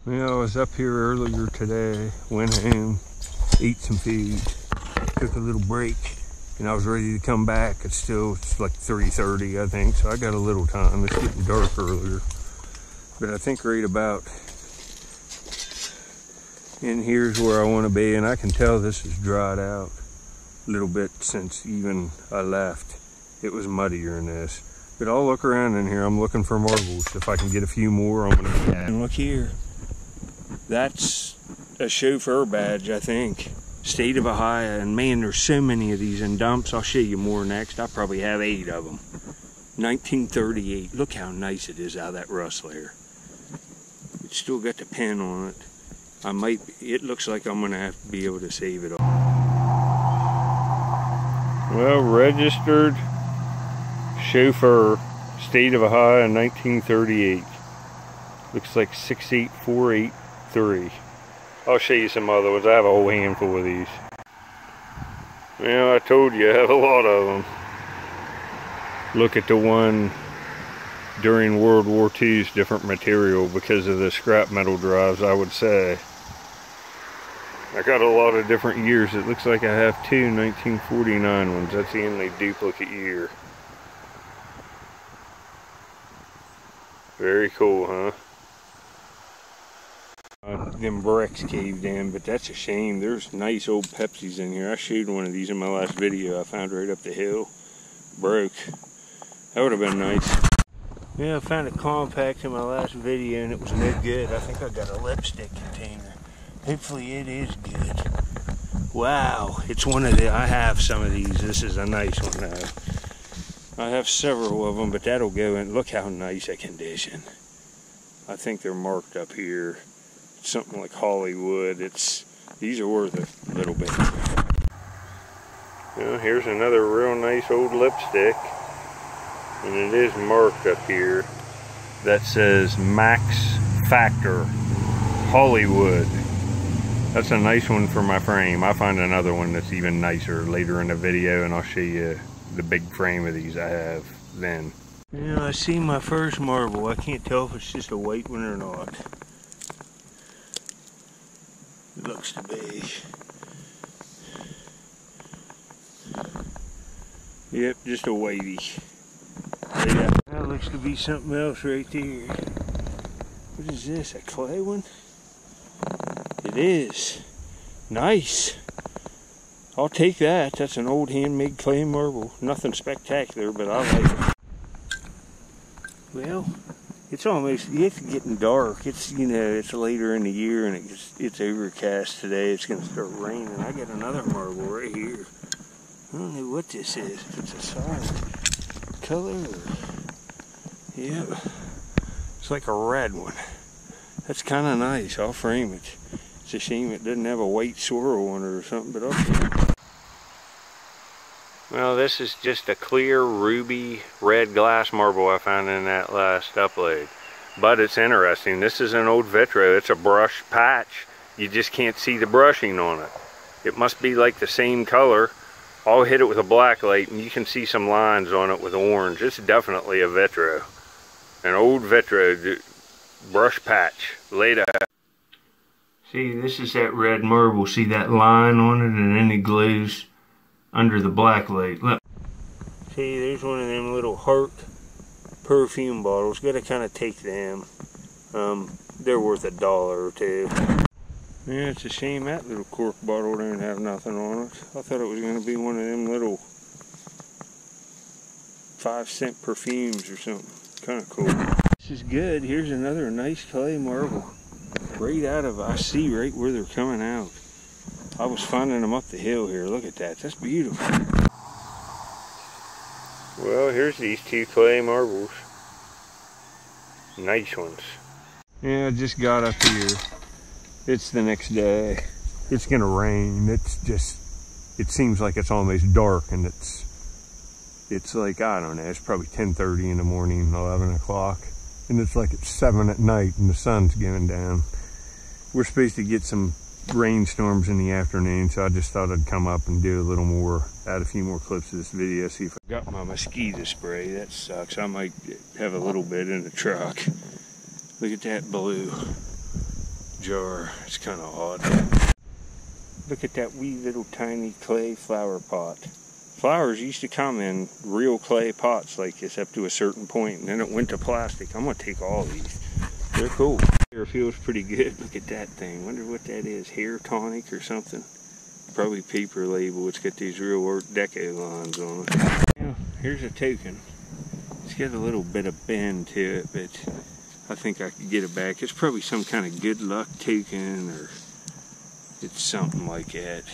Well, I was up here earlier today, went home, ate some food, took a little break, and I was ready to come back. It's like 3:30, I think, so I got a little time. It's getting dark earlier. But I think right about in here's where I want to be, and I can tell this is dried out a little bit since even I left. It was muddier than this. But I'll look around in here. I'm looking for marbles. If I can get a few more, I'm gonna be happy. And look here. That's a Chauffeur Badge, I think. State of Ohio, and man, there's so many of these in dumps. I'll show you more next. I probably have 8 of them. 1938. Look how nice it is out of that rust layer. It's still got the pen on it. It looks like I'm gonna have to be able to save it all. Well, registered Chauffeur, State of Ohio, 1938. Looks like 68483. I'll show you some other ones. I have a whole handful of these. Well, I told you I have a lot of them. Look at the one during World War II's different material because of the scrap metal drives, I would say. I got a lot of different years. It looks like I have 2 1949 ones. That's the only duplicate year. Very cool, huh? Them bricks caved in, but that's a shame. There's nice old Pepsis in here. I showed one of these in my last video. I found right up the hill. Broke. That would have been nice. Yeah, I found a compact in my last video and it was no good. I think I got a lipstick container. Hopefully it is good. Wow, it's one of the, I have some of these. This is a nice one though. I have several of them, but that'll go in. Look how nice a condition. I think they're marked up here. It's something like Hollywood. These are worth a little bit. Well, here's another real nice old lipstick. And it is marked up here. That says Max Factor Hollywood. That's a nice one for my frame. I'll find another one that's even nicer later in the video, and I'll show you the big frame of these I have then. Yeah, I see my first marble. I can't tell if it's just a white one or not. It looks to be. Yep, just a whitey. Yeah. That looks to be something else right there. What is this, a clay one? It is. Nice. I'll take that. That's an old handmade clay marble. Nothing spectacular, but I like it. Well, it's getting dark. It's, you know, it's later in the year and it's overcast today. It's going to start raining. I got another marble right here. I don't know what this is. If it's a solid color or... Yeah. It's like a red one. That's kind of nice. I'll frame it. It's a shame it doesn't have a white swirl on it or something, but I'll frame it. Well, this is just a clear ruby red glass marble I found in that last upload. But it's interesting. This is an old vitro. It's a brush patch. You just can't see the brushing on it. It must be like the same color. I'll hit it with a black light and you can see some lines on it with orange. It's definitely a vitro. An old vitro brush patch laid out. See, this is that red marble. See that line on it, and then it glows under the black light. Look. See, there's one of them little heart perfume bottles. Gotta kind of take them. They're worth $1 or $2. Yeah, it's a shame that little cork bottle don't have nothing on it. I thought it was gonna be one of them little 5-cent perfumes or something. Kind of cool. This is good. Here's another nice clay marble. Right out of, I see right where they're coming out. I was finding them up the hill here. Look at that. That's beautiful. Well, here's these 2 clay marbles. Nice ones. Yeah, I just got up here. It's the next day. It's gonna rain. It's just, it seems like it's almost dark, and it's like, I don't know, it's probably 10:30 in the morning, 11 o'clock. And it's like it's 7 at night and the sun's going down. We're supposed to get some rainstorms in the afternoon, so I just thought I'd come up and do a little more, add a few more clips of this video, see if I got my mosquito spray. That sucks. I might have a little bit in the truck. Look at that blue. jar. It's kind of odd. Look at that wee little tiny clay flower pot. Flowers used to come in real clay pots like this up to a certain point, and then it went to plastic. I'm going to take all these. They're cool. It feels pretty good. Look at that thing. Wonder what that is. Hair tonic or something? Probably paper label. It's got these real Art Deco lines on it. Now, here's a token. It's got a little bit of bend to it, but I think I could get it back. It's probably some kind of good luck token, or it's something like that.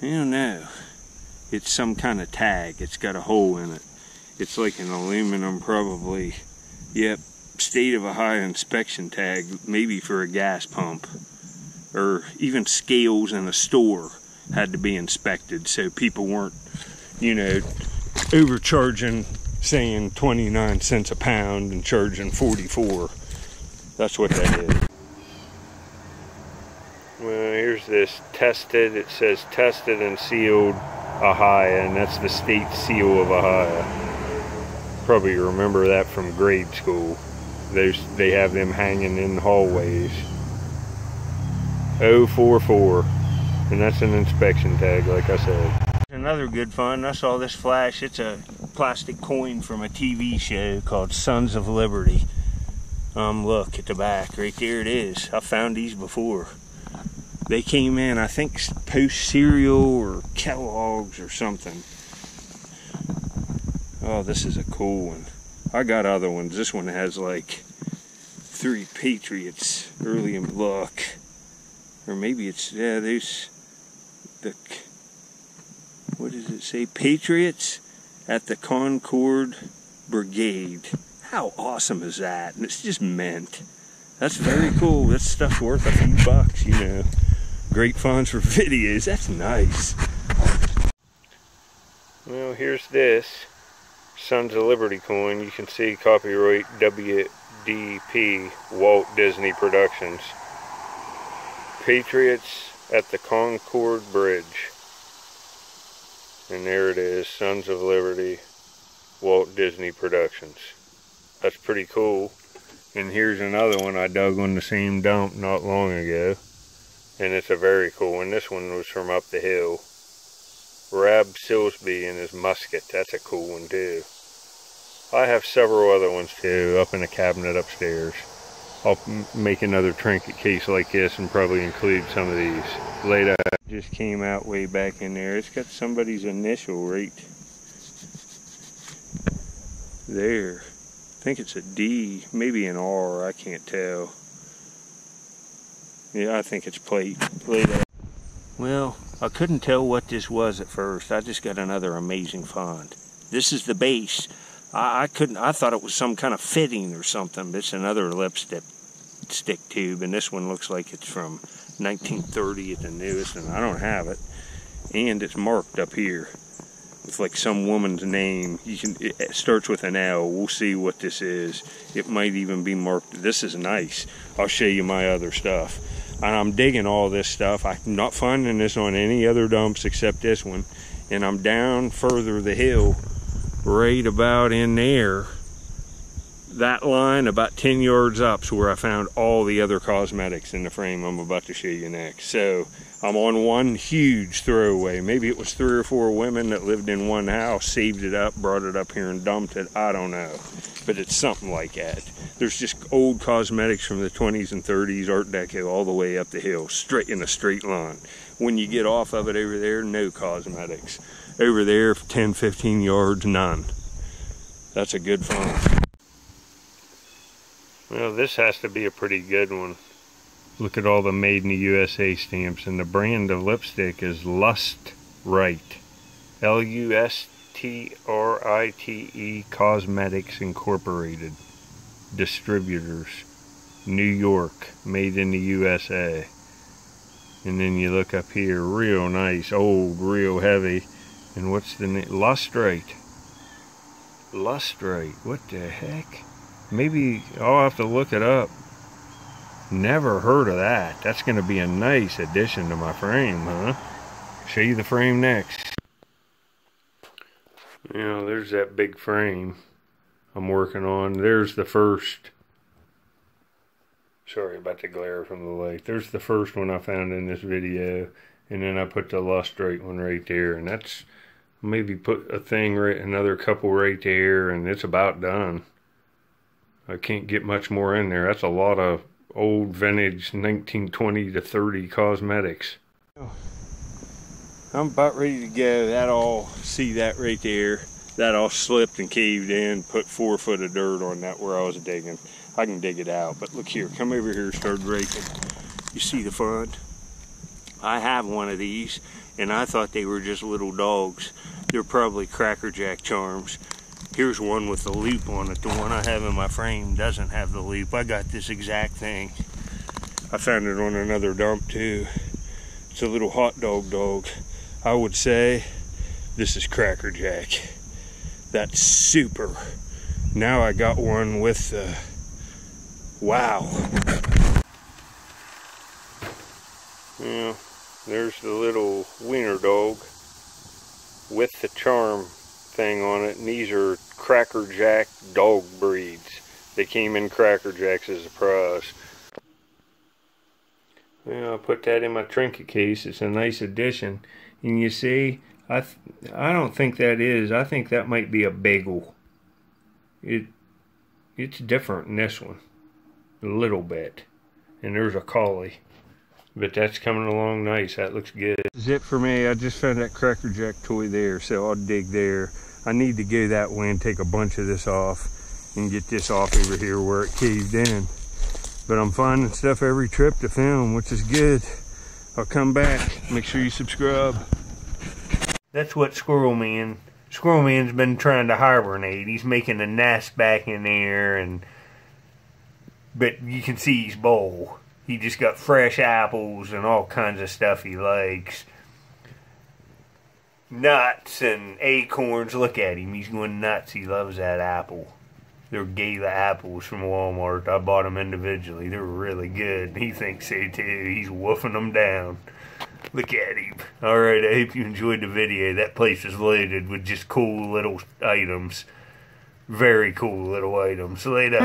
I don't know. It's some kind of tag. It's got a hole in it. It's like an aluminum, probably. Yep. State of a high inspection tag, maybe for a gas pump, or even scales in a store had to be inspected so people weren't, you know, overcharging, saying 29 cents a pound and charging 44. That's what that is. Well, here's this tested. It says tested and sealed Ahia, and that's the state seal of Ahia. Probably remember that from grade school. They have them hanging in hallways. 044, and that's an inspection tag, like I said. Another good fun. I saw this flash. It's a plastic coin from a TV show called Sons of Liberty. Look at the back. Right there it is. I found these before. They came in, I think, Post cereal or Kellogg's or something. Oh, this is a cool one. I got other ones. This one has like 3 Patriots early in luck. Or maybe it's, yeah, there's the, what does it say? Patriots at the Concord Brigade. How awesome is that? And it's just mint. That's very cool. That stuff's worth a few bucks, you know. Great funds for videos. That's nice. Well, here's this Sons of Liberty coin. You can see copyright WDP, Walt Disney Productions. Patriots at the Concord Bridge. And there it is, Sons of Liberty, Walt Disney Productions. That's pretty cool. And here's another one I dug on the same dump not long ago. And it's a very cool one. This one was from up the hill. Rab Silsby and his musket. That's a cool one too. I have several other ones too up in a cabinet upstairs. I'll make another trinket case like this and probably include some of these later. Just came out way back in there. It's got somebody's initial right there. I think it's a D, maybe an R, I can't tell. Yeah, I think it's plate. Well, I couldn't tell what this was at first. I just got another amazing find. This is the base. I thought it was some kind of fitting or something, but it's another lipstick tube, and this one looks like it's from 1930 at the newest, and I don't have it. And it's marked up here with like some woman's name. It starts with an L. We'll see what this is. It might even be marked. This is nice. I'll show you my other stuff. And I'm digging all this stuff. I'm not finding this on any other dumps except this one. And I'm down further the hill, right about in there. That line about 10 yards up is where I found all the other cosmetics in the frame I'm about to show you next. So I'm on one huge throwaway. Maybe it was 3 or 4 women that lived in one house, saved it up, brought it up here and dumped it. I don't know. But it's something like that. There's just old cosmetics from the 20s and 30s, Art Deco, all the way up the hill, straight in a straight line. When you get off of it over there, no cosmetics. Over there, 10, 15 yards, none. That's a good find. Well, this has to be a pretty good one. Look at all the Made in the USA stamps, and the brand of lipstick is Lust Right. L-U-S-T-R-I-T-E Cosmetics Incorporated. Distributors. New York. Made in the USA. And then you look up here, real nice, old, real heavy. And what's the name? Lust Right. Lust Right. What the heck? Maybe I'll have to look it up. Never heard of that. That's going to be a nice addition to my frame, huh? Show you the frame next. You know, there's that big frame I'm working on. There's the first Sorry about the glare from the light. There's the first one I found in this video, and then I put the lustrate one right there, and that's maybe put a thing right, another couple right there, and it's about done. I can't get much more in there. That's a lot of old vintage 1920 to 30 cosmetics. I'm about ready to go. That all, see that right there? That all slipped and caved in, put 4 foot of dirt on that where I was digging. I can dig it out, but look here, come over here and start raking. You see the front? I have one of these, and I thought they were just little dogs. They're probably Cracker Jack charms. Here's one with the loop on it. The one I have in my frame doesn't have the loop. I got this exact thing. I found it on another dump too. It's a little hot dog. I would say this is Cracker Jack. That's super. Now I got one with the, wow. Yeah, there's the little wiener dog with the charm thing on it, and these are Cracker Jack dog breeds. They came in Cracker Jacks as a prize. Yeah, I put that in my trinket case. It's a nice addition. And you see, I don't think that is. I think that might be a bagel. It's different in this one, a little bit. And there's a collie, but that's coming along nice. That looks good. That's it for me. I just found that Cracker Jack toy there, so I'll dig there. I need to go that way and take a bunch of this off and get this off over here where it caved in. But I'm finding stuff every trip to film, which is good. I'll come back. Make sure you subscribe. That's what Squirrel Man's been trying to hibernate. He's making a nest back in there, but you can see he's bold. He just got fresh apples and all kinds of stuff he likes. Nuts and acorns. Look at him. He's going nuts. He loves that apple. They're Gala apples from Walmart. I bought them individually. They're really good. He thinks so too. He's woofing them down. Look at him. Alright, I hope you enjoyed the video. That place is loaded with just cool little items. Very cool little items. Later.